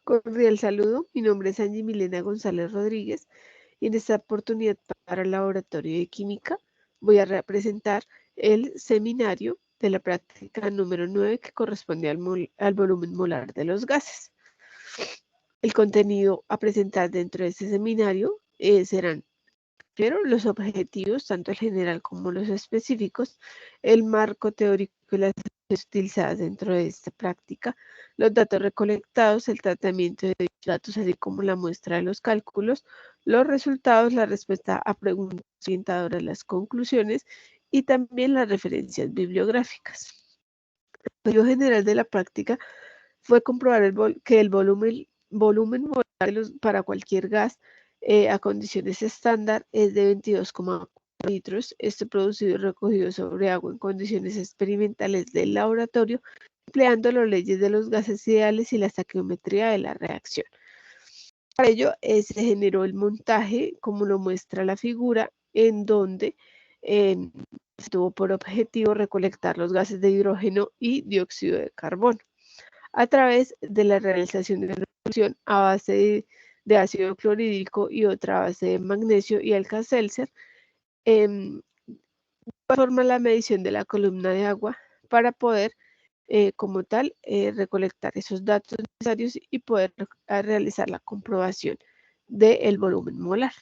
Cordial saludo, mi nombre es Angie Milena González Rodríguez y en esta oportunidad para el Laboratorio de Química voy a representar el seminario de la práctica número 9 que corresponde al volumen molar de los gases. El contenido a presentar dentro de este seminario serán primero los objetivos, tanto el general como los específicos, el marco teórico y las utilizadas dentro de esta práctica, los datos recolectados, el tratamiento de dichos datos, así como la muestra de los cálculos, los resultados, la respuesta a preguntas orientadoras, las conclusiones y también las referencias bibliográficas. El objetivo general de la práctica fue comprobar que el volumen molar para cualquier gas a condiciones estándar es de 22,4 litros. Producido y recogido sobre agua en condiciones experimentales del laboratorio, empleando las leyes de los gases ideales y la estequiometría de la reacción. Para ello se generó el montaje, como lo muestra la figura, en donde tuvo por objetivo recolectar los gases de hidrógeno y dióxido de carbono a través de la realización de una reacción a base de ácido clorhídrico y otra a base de magnesio y alka-seltzer. Forma la medición de la columna de agua para poder, como tal, recolectar esos datos necesarios y poder realizar la comprobación del volumen molar.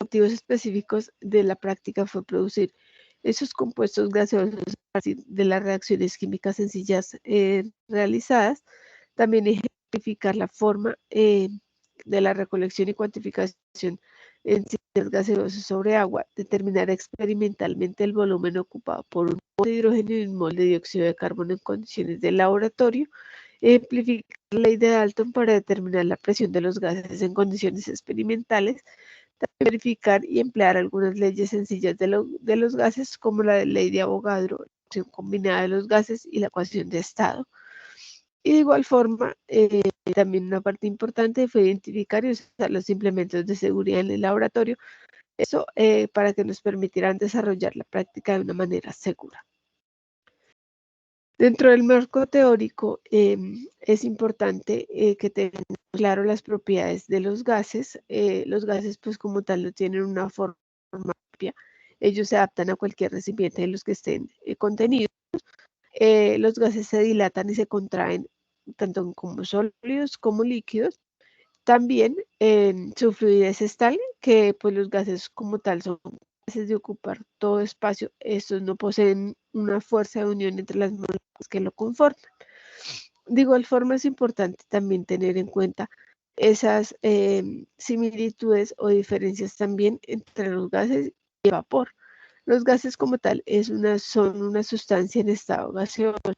Los objetivos específicos de la práctica fue producir esos compuestos gaseosos a partir de las reacciones químicas sencillas realizadas. También ejemplificar la forma de la recolección y cuantificación en ciencias gaseosas sobre agua, determinar experimentalmente el volumen ocupado por un mol de hidrógeno y un mol de dióxido de carbono en condiciones de laboratorio, ejemplificar la ley de Dalton para determinar la presión de los gases en condiciones experimentales, también verificar y emplear algunas leyes sencillas de los gases como la ley de Avogadro, la ecuación combinada de los gases y la ecuación de estado. Y de igual forma, también una parte importante fue identificar y usar los implementos de seguridad en el laboratorio, eso para que nos permitieran desarrollar la práctica de una manera segura. Dentro del marco teórico es importante que tengamos claro las propiedades de los gases. Los gases pues como tal no tienen una forma propia, ellos se adaptan a cualquier recipiente en los que estén contenidos. Los gases se dilatan y se contraen tanto como sólidos como líquidos. También su fluidez es tal que pues, los gases como tal son capaces de ocupar todo espacio. Estos no poseen una fuerza de unión entre las moléculas que lo conforman. De igual forma es importante también tener en cuenta esas similitudes o diferencias también entre los gases y el vapor. Los gases como tal son una sustancia en estado gaseoso,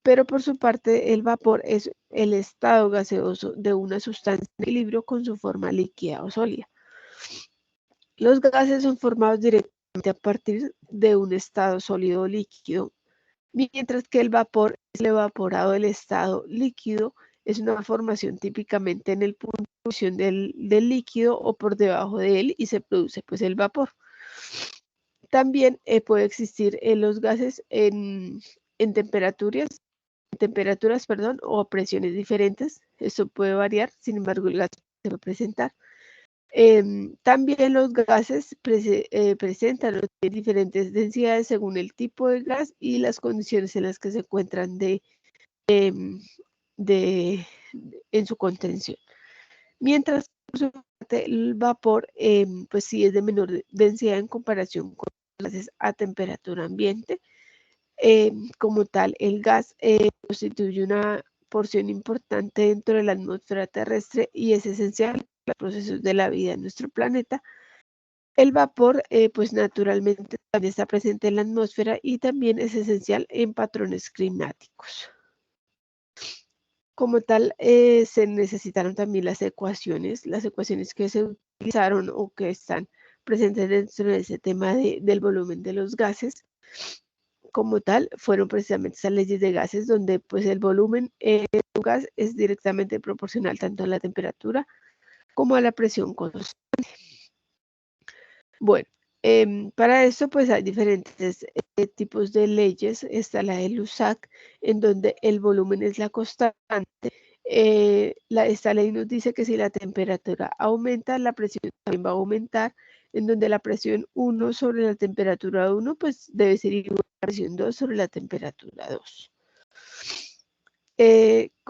pero por su parte el vapor es el estado gaseoso de una sustancia en equilibrio con su forma líquida o sólida. Los gases son formados directamente a partir de un estado sólido o líquido, mientras que el vapor es el evaporado del estado líquido, es una formación típicamente en el punto de fusión del líquido o por debajo de él y se produce pues el vapor. También puede existir los gases en temperaturas o presiones diferentes. Esto puede variar, sin embargo, el gas se puede presentar. También los gases presentan o tienen diferentes densidades según el tipo de gas y las condiciones en las que se encuentran en su contención. Mientras por su parte el vapor pues sí es de menor densidad en comparación con los gases a temperatura ambiente. Como tal, el gas constituye una porción importante dentro de la atmósfera terrestre y es esencial para los procesos de la vida en nuestro planeta. El vapor, pues naturalmente también está presente en la atmósfera y también es esencial en patrones climáticos. Como tal, se necesitaron también las ecuaciones que se utilizaron o que están presentes dentro de ese tema del volumen de los gases. Como tal, fueron precisamente esas leyes de gases donde pues el volumen de un gas es directamente proporcional tanto a la temperatura como a la presión constante. Bueno, para eso pues hay diferentes tipos de leyes. Está la de Lusac, en donde el volumen es la constante esta ley nos dice que si la temperatura aumenta, la presión también va a aumentar, en donde la presión 1 sobre la temperatura 1, pues debe ser igual a la presión 2 sobre la temperatura 2.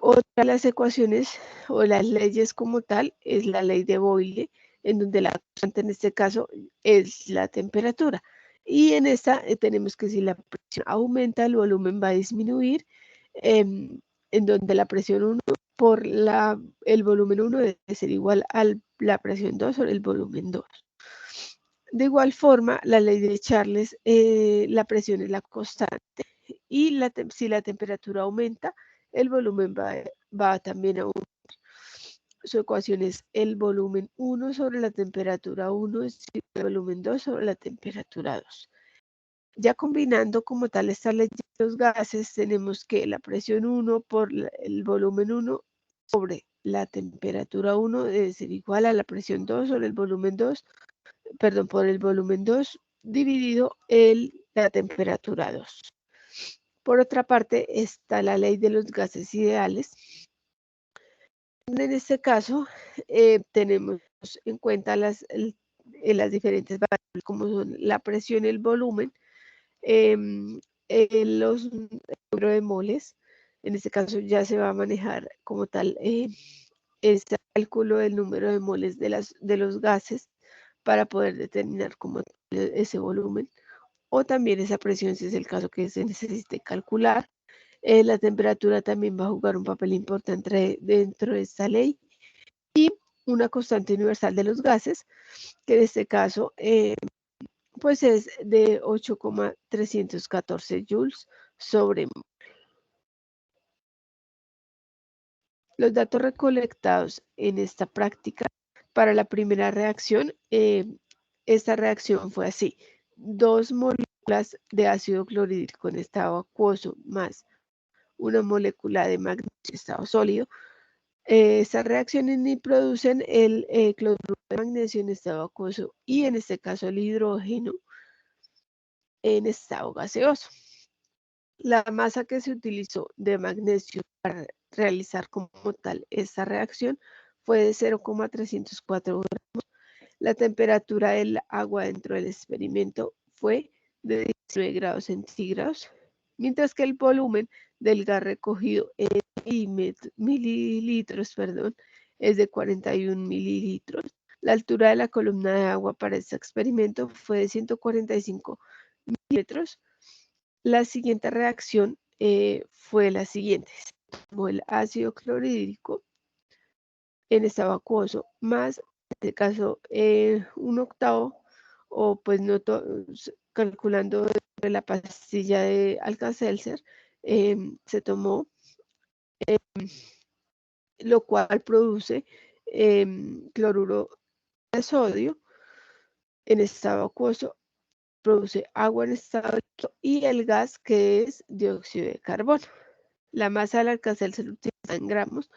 Otra de las ecuaciones o las leyes como tal es la ley de Boyle, en donde la constante en este caso es la temperatura. Y en esta tenemos que si la presión aumenta, el volumen va a disminuir, en donde la presión 1 por el volumen 1 debe ser igual a la presión 2 sobre el volumen 2. De igual forma, la ley de Charles, la presión es la constante y si la temperatura aumenta, el volumen va también a aumentar. Su ecuación es el volumen 1 sobre la temperatura 1 es igual al volumen 2 sobre la temperatura 2. Ya combinando como tal esta ley de los gases, tenemos que la presión 1 por el volumen 1 sobre la temperatura 1 debe ser igual a la presión 2 sobre el volumen 2, perdón, por el volumen 2 dividido la temperatura 2. Por otra parte está la ley de los gases ideales. En este caso tenemos en cuenta las diferentes variables como son la presión, el volumen, el número de moles. En este caso ya se va a manejar como tal este cálculo del número de moles de los gases para poder determinar como ese volumen o también esa presión si es el caso que se necesite calcular. La temperatura también va a jugar un papel importante dentro de esta ley y una constante universal de los gases, que en este caso pues es de 8,314 joules sobre mol. Los datos recolectados en esta práctica para la primera reacción, esta reacción fue así: 2 moléculas de ácido clorhídrico en estado acuoso más una molécula de magnesio en estado sólido. Estas reacciones ni producen el cloruro de magnesio en estado acuoso y en este caso el hidrógeno en estado gaseoso. La masa que se utilizó de magnesio para realizar como tal esta reacción fue de 0,304 gramos. La temperatura del agua dentro del experimento fue de 19 grados centígrados, mientras que el volumen del gas recogido en mililitros, es de 41 mililitros. La altura de la columna de agua para este experimento fue de 145 milímetros. La siguiente reacción fue la siguiente: se tomó el ácido clorhídrico en estado acuoso más, en este caso, un octavo, o pues no calculando la pastilla de Alka-Seltzer, se tomó, lo cual produce cloruro de sodio en estado acuoso, produce agua en estado líquido y el gas que es dióxido de carbono. La masa del Alka-Seltzer utilizada en gramos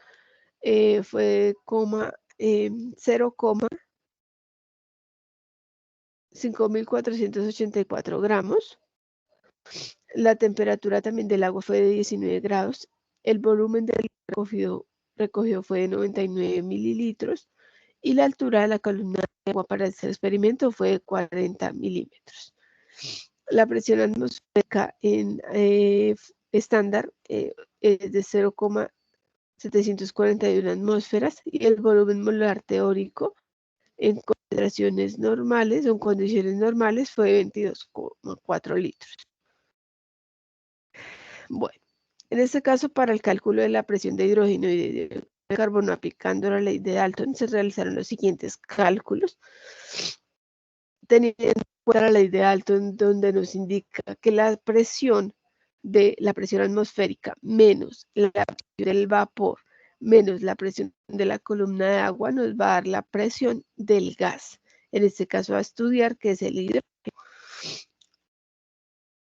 fue 0,5484 gramos. La temperatura también del agua fue de 19 grados. El volumen del recogido fue de 99 mililitros y la altura de la columna de agua para este experimento fue de 40 milímetros. La presión atmosférica en estándar es de 0,741 atmósferas y el volumen molar teórico en concentraciones normales o en condiciones normales fue 22,4 litros. Bueno, en este caso, para el cálculo de la presión de hidrógeno y de dióxido de carbono aplicando la ley de Dalton, se realizaron los siguientes cálculos. Teniendo en cuenta la ley de Dalton, donde nos indica que la presión atmosférica menos la presión del vapor menos la presión de la columna de agua nos va a dar la presión del gas. En este caso, a estudiar qué es el hidrógeno.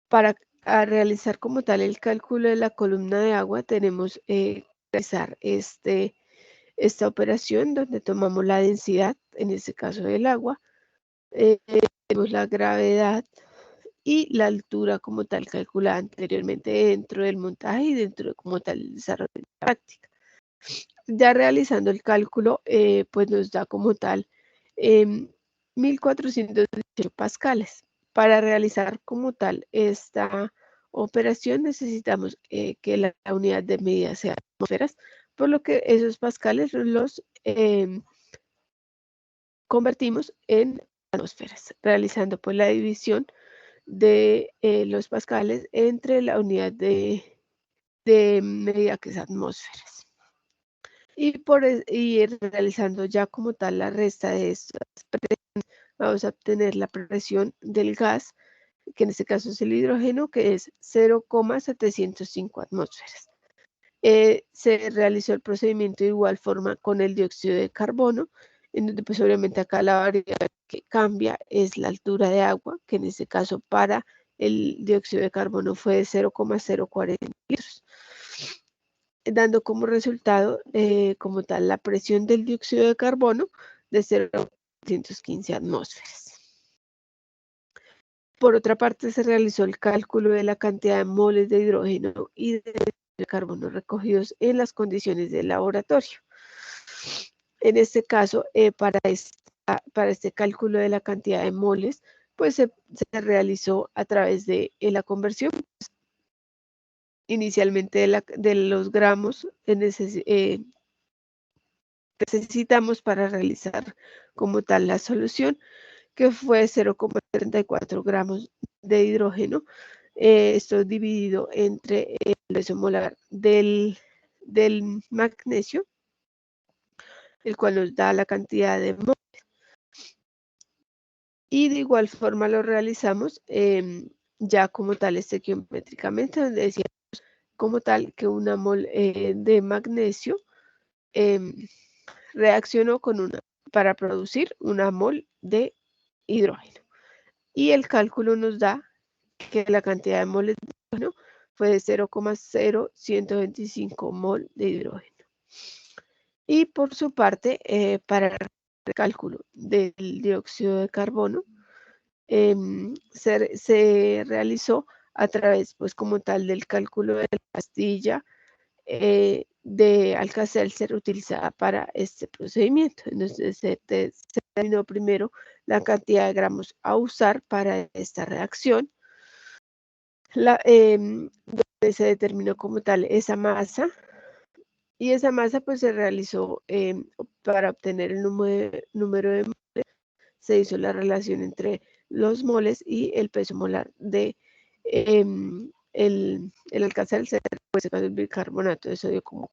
Para realizar como tal el cálculo de la columna de agua, tenemos que realizar esta operación donde tomamos la densidad, en este caso del agua, tenemos la gravedad y la altura como tal calculada anteriormente dentro del montaje y dentro de como tal el desarrollo de la práctica. Ya realizando el cálculo, pues nos da como tal 1418 pascales. Para realizar como tal esta operación necesitamos que la unidad de medida sea atmósferas, por lo que esos pascales los convertimos en atmósferas, realizando pues la división de los pascales entre la unidad de medida que es atmósferas. Y realizando ya como tal la resta de estas presiones, vamos a obtener la presión del gas, que en este caso es el hidrógeno, que es 0,705 atmósferas. Se realizó el procedimiento de igual forma con el dióxido de carbono, en donde pues obviamente acá la variable que cambia es la altura de agua, que en este caso para el dióxido de carbono fue de 0,040 litros, dando como resultado como tal la presión del dióxido de carbono de 0,215 atmósferas. Por otra parte, se realizó el cálculo de la cantidad de moles de hidrógeno y de carbono recogidos en las condiciones del laboratorio. En este caso, para este cálculo de la cantidad de moles, pues se realizó a través de la conversión inicialmente de los gramos necesitamos para realizar como tal la solución, que fue 0,34 gramos de hidrógeno. Esto dividido entre el peso molar del magnesio, el cual nos da la cantidad de moles. Y de igual forma lo realizamos ya como tal estequiométricamente, donde decíamos como tal que una mol de magnesio reaccionó para producir una mol de hidrógeno. Y el cálculo nos da que la cantidad de moles de hidrógeno fue de 0,0125 mol de hidrógeno. Y por su parte, para el cálculo del dióxido de carbono, se realizó a través, pues como tal, del cálculo de la pastilla de Alka-Seltzer utilizada para este procedimiento. Entonces se determinó primero la cantidad de gramos a usar para esta reacción, donde se determinó como tal esa masa, y esa masa pues se realizó para obtener el número de moles, se hizo la relación entre los moles y el peso molar de el Alka-Seltzer, pues el bicarbonato de sodio como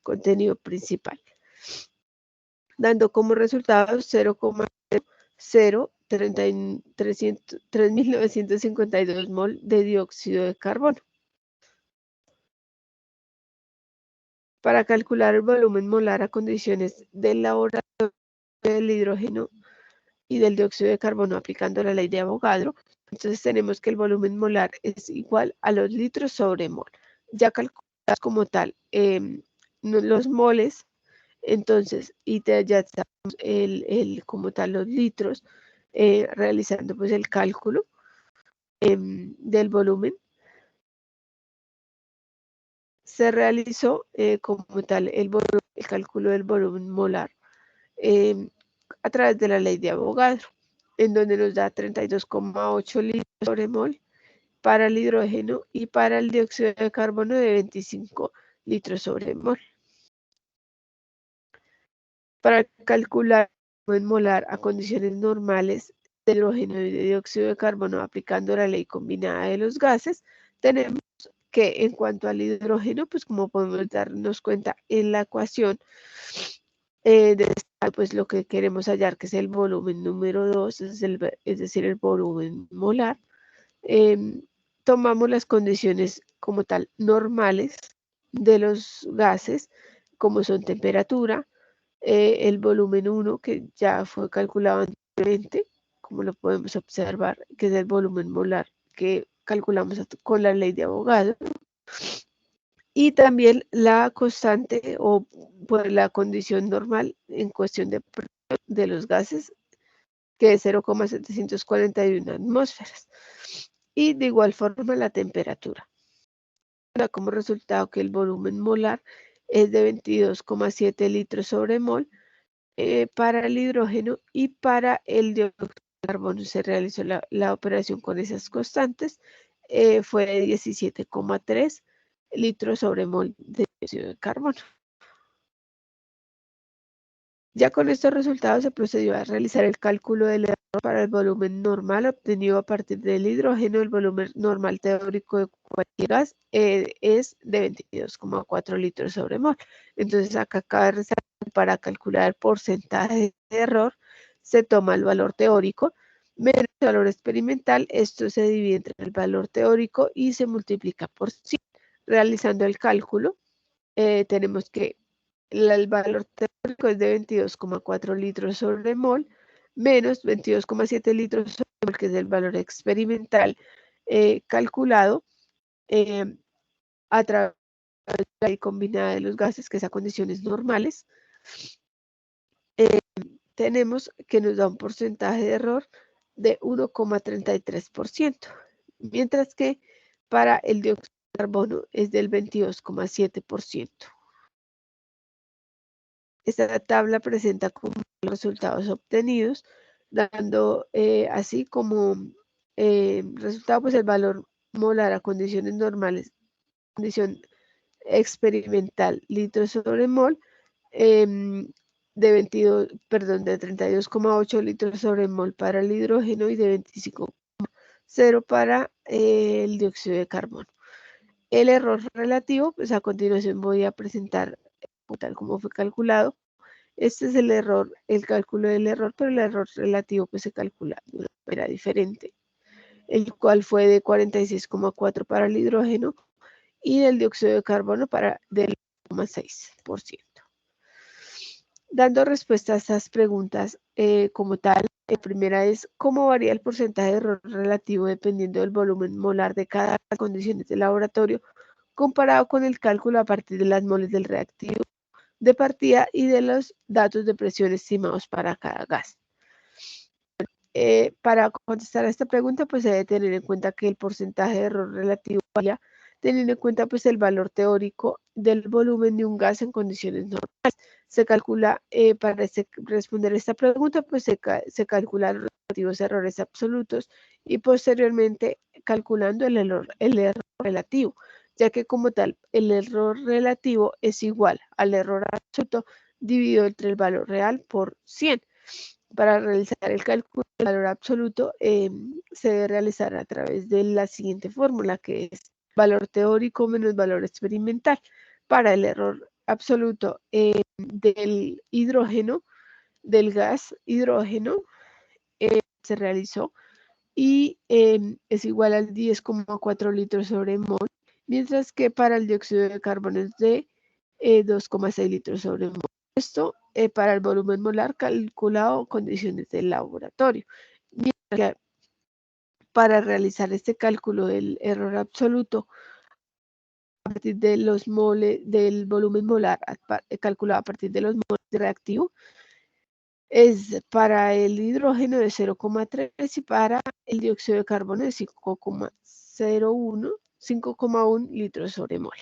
contenido principal, dando como resultado 0,03952 mol de dióxido de carbono. Para calcular el volumen molar a condiciones del laboratorio del hidrógeno y del dióxido de carbono aplicando la ley de Avogadro, entonces tenemos que el volumen molar es igual a los litros sobre mol. Ya calculadas como tal los moles, entonces, y ya estamos como tal los litros, realizando pues el cálculo del volumen. Se realizó como tal el cálculo del volumen molar a través de la ley de Avogadro, en donde nos da 32,8 litros sobre mol para el hidrógeno y para el dióxido de carbono de 25 litros sobre mol. Para calcular el volumen molar a condiciones normales de hidrógeno y de dióxido de carbono aplicando la ley combinada de los gases, tenemos que en cuanto al hidrógeno, pues como podemos darnos cuenta en la ecuación, pues lo que queremos hallar, que es el volumen número 2, es decir, el volumen molar. Tomamos las condiciones como tal normales de los gases, como son temperatura, el volumen 1, que ya fue calculado anteriormente, como lo podemos observar, que es el volumen molar que calculamos con la ley de Avogadro, y también la constante o pues, la condición normal en cuestión de los gases, que es 0,741 atmósferas. Y de igual forma la temperatura. Da como resultado que el volumen molar es de 22,7 litros sobre mol para el hidrógeno, y para el dióxido de carbono se realizó la operación con esas constantes, fue de 17,3 litros sobre mol de dióxido de carbono. Ya con estos resultados se procedió a realizar el cálculo del error para el volumen normal obtenido a partir del hidrógeno. El volumen normal teórico de cualquier gas es de 22,4 litros sobre mol. Entonces acá cabe resaltar, para calcular el porcentaje de error se toma el valor teórico menos el valor experimental. Esto se divide entre el valor teórico y se multiplica por 100. Realizando el cálculo, tenemos que el valor teórico es de 22,4 litros sobre mol, menos 22,7 litros sobre mol, que es el valor experimental calculado a través de la ley combinada de los gases, que es a condiciones normales. Tenemos que nos da un porcentaje de error de 1,33%, mientras que para el dióxido de carbono es del 22,7%. Esta tabla presenta como los resultados obtenidos, dando así como resultado pues el valor molar a condiciones normales, condición experimental, litros sobre mol, de 32,8 litros sobre mol para el hidrógeno y de 25,0 para el dióxido de carbono. El error relativo, pues a continuación voy a presentar tal como fue calculado. Este es el error, el cálculo del error, pero el error relativo pues se calcula de una manera diferente, el cual fue de 46,4 para el hidrógeno y del dióxido de carbono del 0,6%. Dando respuesta a estas preguntas como tal, la primera es: ¿cómo varía el porcentaje de error relativo dependiendo del volumen molar de cada condiciones de laboratorio, comparado con el cálculo a partir de las moles del reactivo de partida y de los datos de presión estimados para cada gas? Para contestar a esta pregunta, pues se debe tener en cuenta que el porcentaje de error relativo varía teniendo en cuenta pues el valor teórico del volumen de un gas en condiciones normales. Se calcula, para responder esta pregunta, pues se calculan los relativos errores absolutos y posteriormente calculando el error relativo, ya que como tal el error relativo es igual al error absoluto dividido entre el valor real por 100. Para realizar el cálculo del valor absoluto se debe realizar a través de la siguiente fórmula, que es valor teórico menos valor experimental. Para el error absoluto del hidrógeno, del gas hidrógeno, se realizó y es igual al 10,4 litros sobre mol, mientras que para el dióxido de carbono es de 2,6 litros sobre mol. Esto para el volumen molar calculado condiciones del laboratorio. Mientras que para realizar este cálculo del error absoluto a partir de los moles del volumen molar calculado a partir de los moles de reactivo, es para el hidrógeno de 0,3 y para el dióxido de carbono de 5,1 litros sobre mol.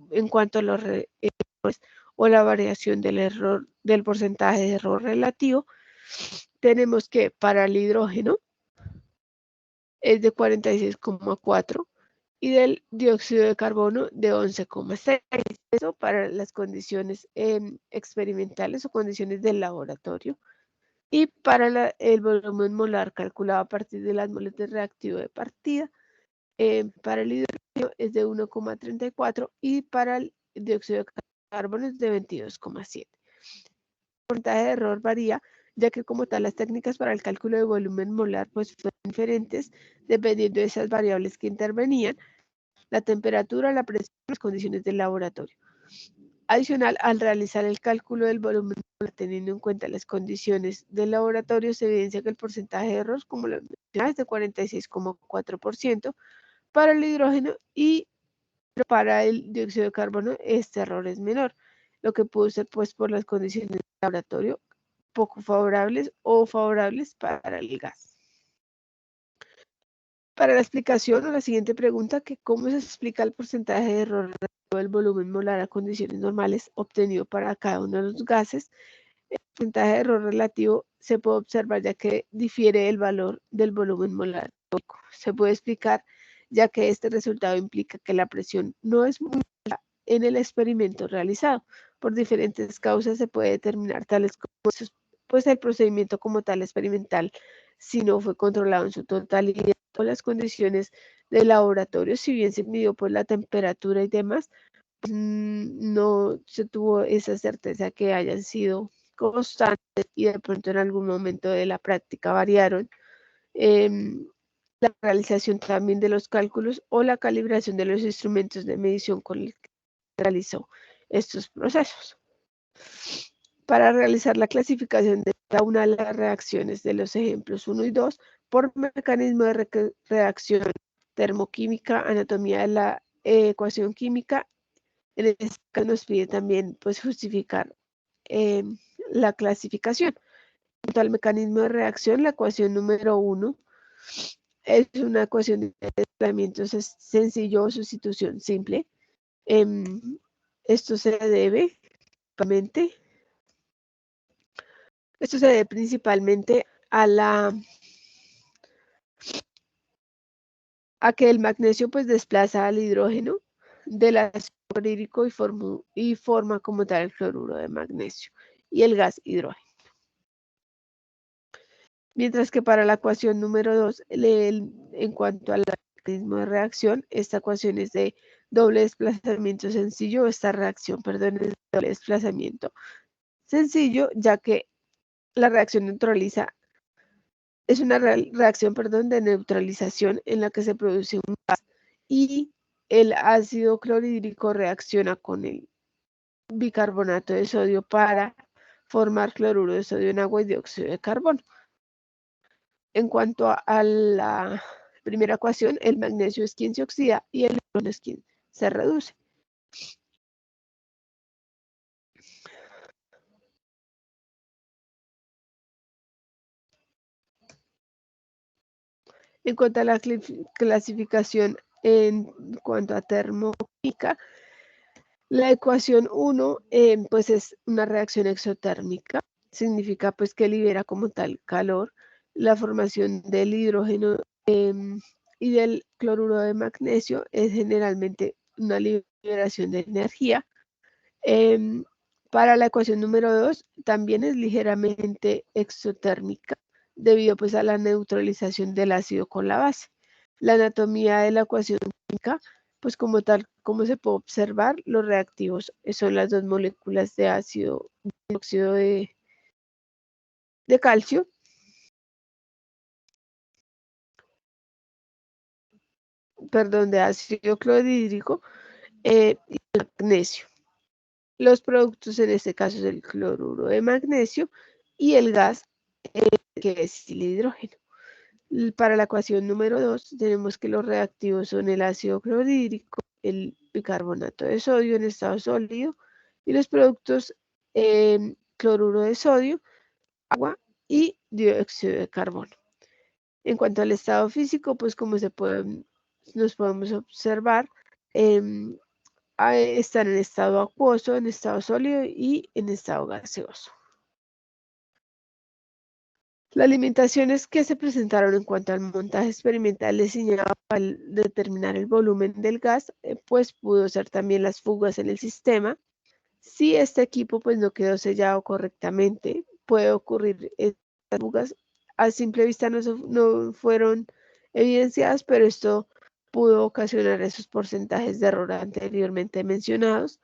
En cuanto a los errores o la variación del error, del porcentaje de error relativo, tenemos que para el hidrógeno es de 46,4 y del dióxido de carbono de 11,6. Eso para las condiciones experimentales o condiciones del laboratorio. Y para el volumen molar calculado a partir de las moles de reactivo de partida, para el hidrógeno es de 1,34 y para el dióxido de carbono es de 22,7. El porcentaje de error varía, ya que como tal las técnicas para el cálculo de volumen molar pues fueron diferentes dependiendo de esas variables que intervenían: la temperatura, la presión, las condiciones del laboratorio. Adicional, al realizar el cálculo del volumen molar teniendo en cuenta las condiciones del laboratorio, se evidencia que el porcentaje de error, como lo mencionaba, es de 46,4% para el hidrógeno, y para el dióxido de carbono este error es menor, lo que pudo ser pues por las condiciones del laboratorio poco favorables o favorables para el gas. Para la explicación o la siguiente pregunta, que cómo se explica el porcentaje de error del volumen molar a condiciones normales obtenido para cada uno de los gases. El porcentaje de error relativo se puede observar ya que difiere el valor del volumen molar. Se puede explicar ya que este resultado implica que la presión no es muy alta en el experimento realizado. Por diferentes causas se puede determinar tales como pues el procedimiento como tal experimental, si no fue controlado en su totalidad o las condiciones del laboratorio, si bien se midió pues la temperatura y demás, no se tuvo esa certeza que hayan sido constantes y de pronto en algún momento de la práctica variaron. La realización también de los cálculos o la calibración de los instrumentos de medición con el que se realizó estos procesos. Para realizar la clasificación de cada una de las reacciones de los ejemplos 1 y 2 por mecanismo de reacción termoquímica, anatomía de la ecuación química, en este caso nos pide también pues justificar la clasificación. En cuanto al mecanismo de reacción, la ecuación número 1 es una ecuación de desplazamiento sencillo o sustitución simple. Esto se debe principalmente a que el magnesio pues desplaza al hidrógeno del ácido clorhídrico y forma como tal el cloruro de magnesio y el gas hidrógeno. Mientras que para la ecuación número 2, en cuanto al mecanismo de reacción, esta ecuación es de doble desplazamiento sencillo, esta reacción, perdón, es de doble desplazamiento sencillo, ya que la reacción es una reacción, perdón, de neutralización en la que se produce un gas y el ácido clorhídrico reacciona con el bicarbonato de sodio para formar cloruro de sodio en agua y dióxido de carbono. En cuanto a la primera ecuación, el magnesio es quien se oxida y el hidrógeno es quien se reduce. En cuanto a la clasificación en cuanto a termodinámica, la ecuación 1 pues es una reacción exotérmica, significa pues que libera como tal calor. La formación del hidrógeno y del cloruro de magnesio es generalmente una liberación de energía. Para la ecuación número 2 también es ligeramente exotérmica debido pues a la neutralización del ácido con la base. La anatomía de la ecuación química, pues como tal, como se puede observar, los reactivos son las dos moléculas de ácido dióxido de calcio. Perdón, de ácido clorhídrico y magnesio. Los productos en este caso es el cloruro de magnesio y el gas que es el hidrógeno. Para la ecuación número 2 tenemos que los reactivos son el ácido clorhídrico, el bicarbonato de sodio en estado sólido y los productos cloruro de sodio, agua y dióxido de carbono. En cuanto al estado físico, pues como nos podemos observar, están en estado acuoso, en estado sólido y en estado gaseoso. Las limitaciones que se presentaron en cuanto al montaje experimental diseñado para determinar el volumen del gas, pues pudo ser también las fugas en el sistema. Si este equipo pues no quedó sellado correctamente, puede ocurrir estas fugas. A simple vista no fueron evidenciadas, pero esto pudo ocasionar esos porcentajes de error anteriormente mencionados.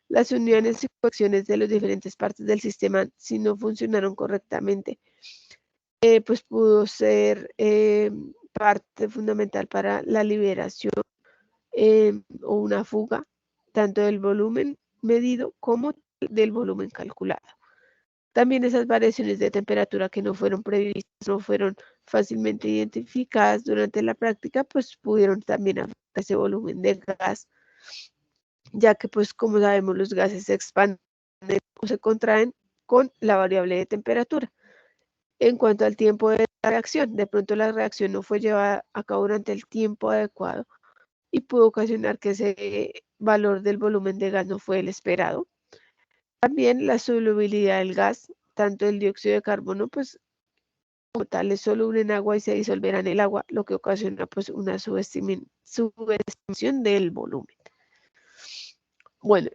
Las uniones y conexiones de las diferentes partes del sistema, si no funcionaron correctamente, pues pudo ser parte fundamental para la liberación o una fuga, tanto del volumen medido como del volumen calculado. También esas variaciones de temperatura que no fueron previstas, no fueron fácilmente identificadas durante la práctica, pues pudieron también afectar ese volumen de gas, ya que pues como sabemos los gases se expanden o se contraen con la variable de temperatura. En cuanto al tiempo de la reacción, de pronto la reacción no fue llevada a cabo durante el tiempo adecuado y pudo ocasionar que ese valor del volumen de gas no fue el esperado. También la solubilidad del gas, tanto el dióxido de carbono, pues como tal es soluble en agua y se disolverá en el agua, lo que ocasiona pues una subestimación del volumen. Bueno,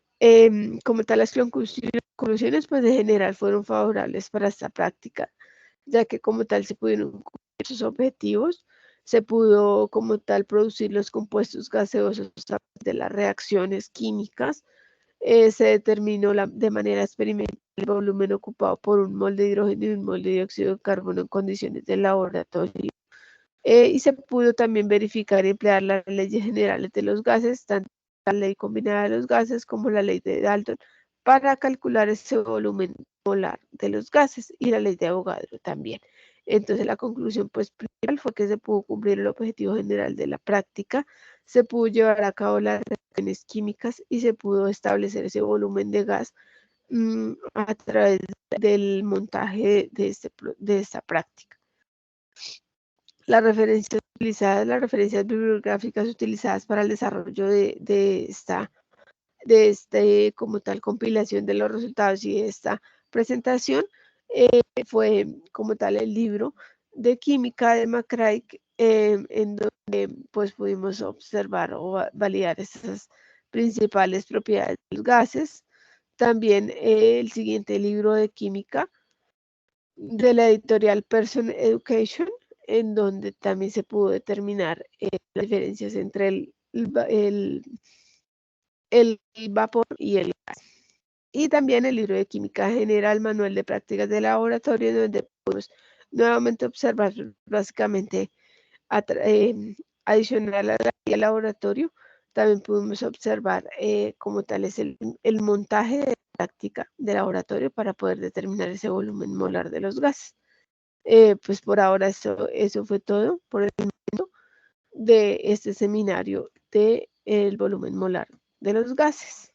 como tal las conclusiones pues de general fueron favorables para esta práctica, ya que como tal se pudieron cumplir sus objetivos, se pudo como tal producir los compuestos gaseosos de las reacciones químicas, se determinó de manera experimental el volumen ocupado por un mol de hidrógeno y un mol de dióxido de carbono en condiciones de laboratorio. Y se pudo también verificar y emplear las leyes generales de los gases, tanto la ley combinada de los gases como la ley de Dalton, para calcular ese volumen molar de los gases, y la ley de Avogadro también. Entonces la conclusión pues principal fue que se pudo cumplir el objetivo general de la práctica, se pudo llevar a cabo las reacciones químicas y se pudo establecer ese volumen de gas a través del montaje de esta práctica. Las referencias bibliográficas utilizadas para el desarrollo de esta como tal compilación de los resultados y de esta presentación, fue como tal el libro de química de McCrae, en donde pues pudimos observar o validar esas principales propiedades de los gases. También el siguiente libro de química de la editorial Person Education, en donde también se pudo determinar las diferencias entre el vapor y el gas. Y también el libro de química general, manual de prácticas de laboratorio, donde podemos nuevamente observar básicamente adicional a la guía de laboratorio, también pudimos observar como tal es el montaje de práctica de laboratorio para poder determinar ese volumen molar de los gases. Pues por ahora eso fue todo por el momento de este seminario de el volumen molar de los gases.